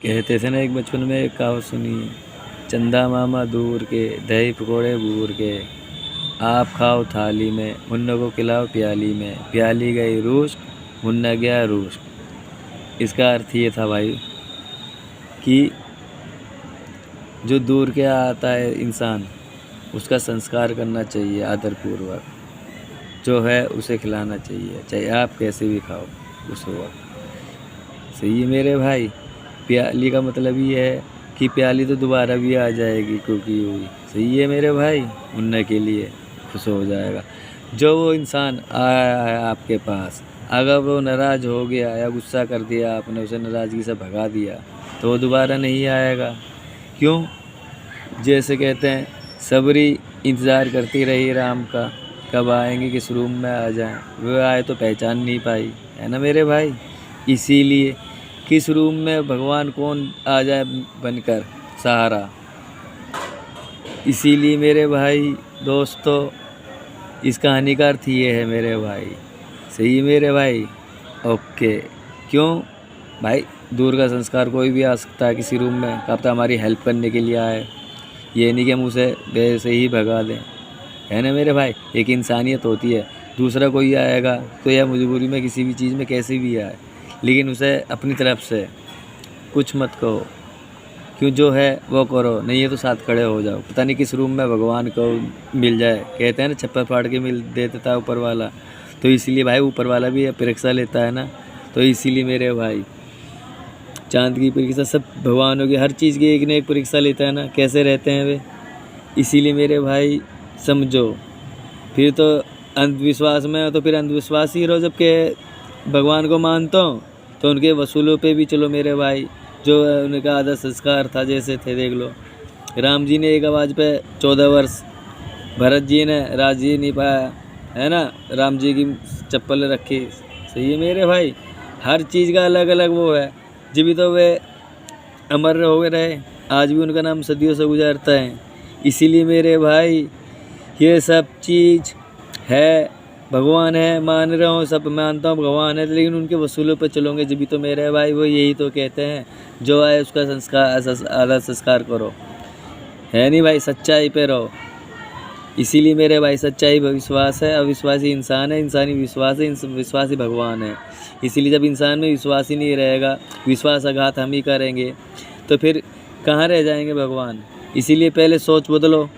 कहते थे ना, एक बचपन में एक कहावत सुनी, चंदा मामा दूर के, दही पकौड़े बूर के, आप खाओ थाली में, मुन्ना को खिलाओ प्याली में, प्याली गई रूस, मुन्ना गया रूस। इसका अर्थ ये था भाई कि जो दूर के आता है इंसान, उसका संस्कार करना चाहिए आदरपूर्वक, जो है उसे खिलाना चाहिए, चाहे आप कैसे भी खाओ उस वक्त। सही है मेरे भाई। प्याली का मतलब ये है कि प्याली तो दोबारा भी आ जाएगी क्योंकि हुई। सही है मेरे भाई, मुन्ना के लिए खुश हो जाएगा। जो वो इंसान आया है आपके पास, अगर वो नाराज़ हो गया या गुस्सा कर दिया आपने, उसे नाराज़गी से भगा दिया, तो वो दोबारा नहीं आएगा। क्यों? जैसे कहते हैं, सबरी इंतज़ार करती रही राम का, कब आएंगे किस रूम में आ जाएं। वो आए तो पहचान नहीं पाई, है ना मेरे भाई। इसीलिए किस रूम में भगवान कौन आ जाए बनकर सहारा। इसीलिए मेरे भाई दोस्तों, इस कहानी का अर्थ ये है मेरे भाई। सही है मेरे भाई। ओके। क्यों भाई? दूर का संस्कार कोई भी आ सकता है किसी रूम में, कब तक हमारी हेल्प करने के लिए आए। ये नहीं कि हम उसे वैसे ही भगा दें, है ना मेरे भाई। एक इंसानियत होती है। दूसरा कोई आएगा तो यह मजबूरी में किसी भी चीज़ में कैसे भी आए, लेकिन उसे अपनी तरफ से कुछ मत कहो। क्यों? जो है वो करो, नहीं है तो साथ खड़े हो जाओ। पता नहीं किस रूम में भगवान को मिल जाए। कहते हैं ना, छप्पर फाड़ के मिल दे देता है ऊपर वाला। तो इसीलिए भाई ऊपर वाला भी परीक्षा लेता है ना। तो इसीलिए मेरे भाई, चांद की परीक्षा, सब भगवानों की, हर चीज़ की एक न एक परीक्षा लेता है ना, कैसे रहते हैं वे। इसीलिए मेरे भाई समझो। फिर तो अंधविश्वास में हो तो फिर अंधविश्वास ही रहो। जबकि भगवान को मानता हूँ तो उनके वसूलों पे भी चलो मेरे भाई। जो उनका आदर संस्कार था, जैसे थे, देख लो, राम जी ने एक आवाज़ पे 14 वर्ष, भरत जी ने राज जी नहीं पाया, है ना, राम जी की चप्पल रखी। सही है मेरे भाई। हर चीज़ का अलग अलग वो है, जब भी तो वे अमर हो गए रहे, आज भी उनका नाम सदियों से गुजरता है। इसीलिए मेरे भाई, ये सब चीज़ है, भगवान है, मान रहा हूँ, सब मानता हूँ भगवान है, लेकिन उनके वसूलों पर चलोगे जब भी तो मेरे भाई। वो यही तो कहते हैं, जो आए उसका संस्कार, आदर संस्कार करो, है नहीं भाई, सच्चाई पे रहो। इसीलिए मेरे भाई, सच्चाई विश्वास है, अविश्वासी इंसान है, इंसानी विश्वास है, विश्वासी भगवान है। इसीलिए जब इंसान में विश्वास ही नहीं रहेगा, विश्वासघात हम ही करेंगे, तो फिर कहाँ रह जाएंगे भगवान। इसीलिए पहले सोच बदलो,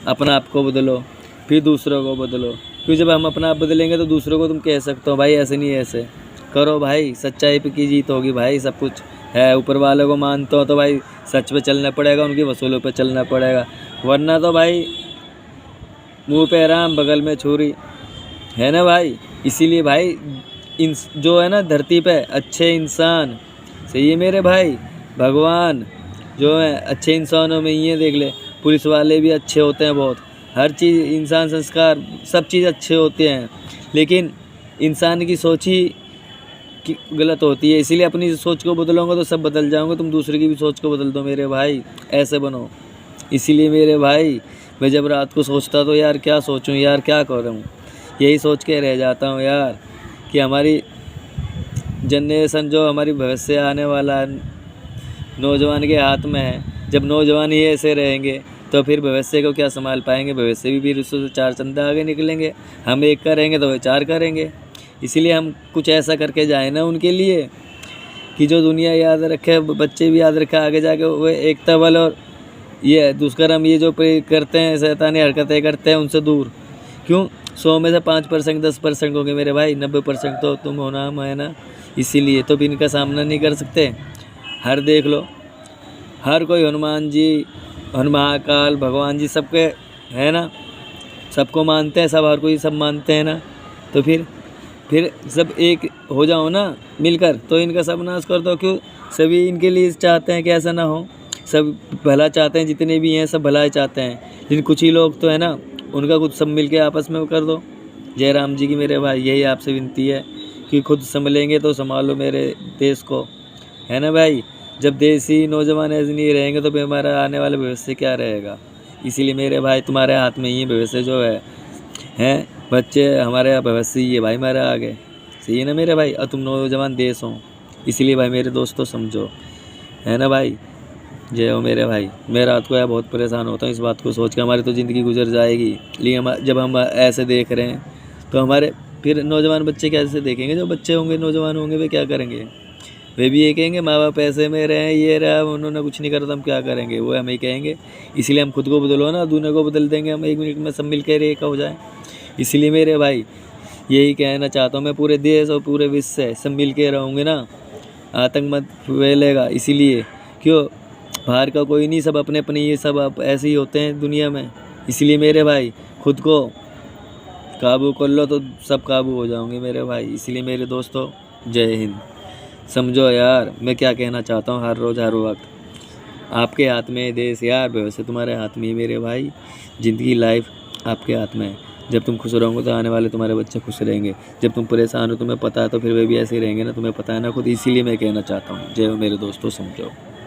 अपना आप को बदलो, फिर दूसरों को बदलो। क्योंकि जब हम अपना आप बदलेंगे तो दूसरों को तुम कह सकते हो, भाई ऐसे नहीं, ऐसे करो भाई। सच्चाई पे की जीत होगी भाई। सब कुछ है, ऊपर वाले को मानते हो तो भाई सच पे चलना पड़ेगा, उनके वसूलों पे चलना पड़ेगा, वरना तो भाई मुँह पे आराम, बगल में छुरी, है ना भाई। इसीलिए भाई, इन जो है ना धरती पे अच्छे इंसान, सही है मेरे भाई, भगवान जो है अच्छे इंसानों में ये देख ले, पुलिस वाले भी अच्छे होते हैं बहुत, हर चीज़, इंसान, संस्कार, सब चीज़ अच्छे होते हैं, लेकिन इंसान की सोच ही गलत होती है। इसीलिए अपनी सोच को बदलोगे तो सब बदल जाओगे। तुम दूसरे की भी सोच को बदल दो मेरे भाई, ऐसे बनो। इसीलिए मेरे भाई, मैं जब रात को सोचता तो यार क्या सोचूं, यार क्या करूं, यही सोच के रह जाता हूं यार, कि हमारी जनरेशन, जो हमारी भविष्य आने वाला नौजवान के हाथ में है। जब नौजवान ही ऐसे रहेंगे तो फिर भविष्य को क्या संभाल पाएंगे। भविष्य भी फिर उससे 4 चंदा आगे निकलेंगे। हम एक करेंगे तो वे 4 करेंगे। इसीलिए हम कुछ ऐसा करके जाए ना उनके लिए, कि जो दुनिया याद रखे, बच्चे भी याद रखे, आगे जाके वो एकता बल और ये दुष्कर्म, ये जो करते हैं, शैतानी हरकतें करते हैं, उनसे दूर। क्यों? 100 में से 5%, 10% होंगे मेरे भाई, 90% तो तुम हो ना, मैं ना। इसीलिए तो भी इनका सामना नहीं कर सकते। हर देख लो, हर कोई हनुमान जी, महाकाल, भगवान जी, सबके है ना, सबको मानते हैं, सब, हर कोई सब मानते हैं ना। तो फिर सब एक हो जाओ ना मिलकर, तो इनका सब नाश कर दो। क्यों? सभी इनके लिए चाहते हैं कि ऐसा ना हो, सब भला चाहते हैं, जितने भी हैं सब भला चाहते हैं, लेकिन कुछ ही लोग तो है ना, उनका कुछ सब मिल के आपस में कर दो। जय राम जी की मेरे भाई, यही आपसे विनती है कि खुद संभलेंगे तो संभालो मेरे देश को, है ना भाई। जब देश ही नौजवान ऐसे नहीं रहेंगे तो फिर हमारा आने वाला भविष्य क्या रहेगा। इसीलिए मेरे भाई, तुम्हारे हाथ में ही भविष्य जो है बच्चे, हमारे भविष्य ही है भाई, हमारे आगे। सही है ना मेरे भाई। और तुम नौजवान देश हो, इसीलिए भाई मेरे दोस्तों समझो, है ना भाई। जय हो मेरे भाई। मैं रात को यार बहुत परेशान होता हूँ इस बात को सोच के, हमारी तो ज़िंदगी गुजर जाएगी, लेकिन जब हम ऐसे देख रहे हैं तो हमारे फिर नौजवान बच्चे कैसे देखेंगे? जो बच्चे होंगे, नौजवान होंगे, वे क्या करेंगे? वे भी ये कहेंगे माँ बाप ऐसे में रहे हैं, ये रहा, उन्होंने कुछ नहीं करा तो हम क्या करेंगे? वो हमें ही कहेंगे। इसीलिए हम खुद को बदलो ना, दुनिया को बदल देंगे हम 1 मिनट में, सब मिल कर एक हो जाए। इसीलिए मेरे भाई यही कहना चाहता हूँ मैं, पूरे देश और पूरे विश्व से सब मिल के रहोगे ना, आतंक मत फैलेगा। इसीलिए क्यों, बाहर का कोई नहीं, सब अपने अपने, ये सब आप ऐसे ही होते हैं दुनिया में। इसलिए मेरे भाई खुद को काबू कर लो तो सब काबू हो जाओगे मेरे भाई। इसलिए मेरे दोस्तों, जय हिंद। समझो यार मैं क्या कहना चाहता हूँ, हर रोज़ हर वक्त आपके हाथ में है देश यार, भविष्य तुम्हारे हाथ में है मेरे भाई। ज़िंदगी लाइफ आपके हाथ में है। जब तुम खुश रहोगे तो आने वाले तुम्हारे बच्चे खुश रहेंगे। जब तुम परेशान हो, तुम्हें पता है, तो फिर वे भी ऐसे ही रहेंगे ना, तुम्हें पता है ना खुद। इसीलिए मैं कहना चाहता हूँ, जय हो मेरे दोस्तों, समझो।